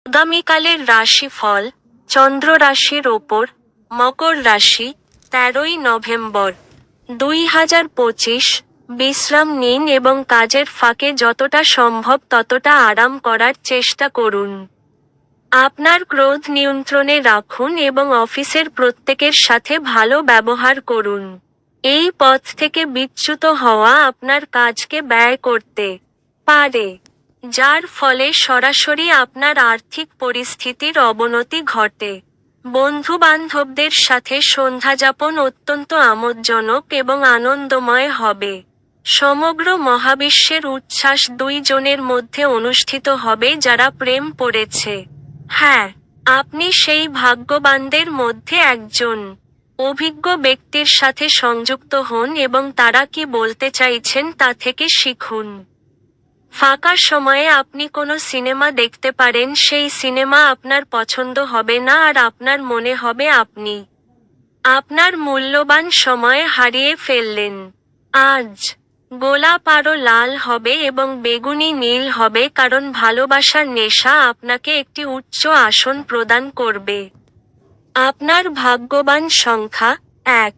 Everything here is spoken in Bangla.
আগামীকালের রাশিফল, চন্দ্র রাশির ওপর, মকর রাশি, 13ই নভেম্বর 2025। বিশ্রাম নিন এবং কাজের ফাঁকে যতটা সম্ভব ততটা আরাম করার চেষ্টা করুন। আপনার ক্রোধ নিয়ন্ত্রণে রাখুন এবং অফিসের প্রত্যেকের সাথে ভালো ব্যবহার করুন। এই পথ থেকে বিচ্যুত হওয়া আপনার কাজকে ব্যয় করতে পারে, যার ফলে সরাসরি আপনার আর্থিক পরিস্থিতির অবনতি ঘটে। বন্ধু-বান্ধবদের সাথে সন্ধ্যাযাপন অত্যন্ত আমোদজনক এবং আনন্দময় হবে। সমগ্র মহাবিশ্বের উচ্ছ্বাস দুই জনের মধ্যে অনুষ্ঠিত হবে যারা প্রেম পড়েছে। হ্যাঁ, আপনি সেই ভাগ্যবানদের মধ্যে একজন। অভিজ্ঞ ব্যক্তির সাথে সংযুক্ত হন এবং তারা কি বলতে চাইছেন তা থেকে শিখুন। ফাঁকা সময়ে আপনি কোনো সিনেমা দেখতে পারেন, সেই সিনেমা আপনার পছন্দ হবে না আর আপনার মনে হবে আপনি আপনার মূল্যবান সময় হারিয়ে ফেললেন। আজ গোলাপ আরও লাল হবে এবং বেগুনি নীল হবে কারণ ভালোবাসার নেশা আপনাকে একটি উচ্চ আসন প্রদান করবে। আপনার ভাগ্যবান সংখ্যা 1।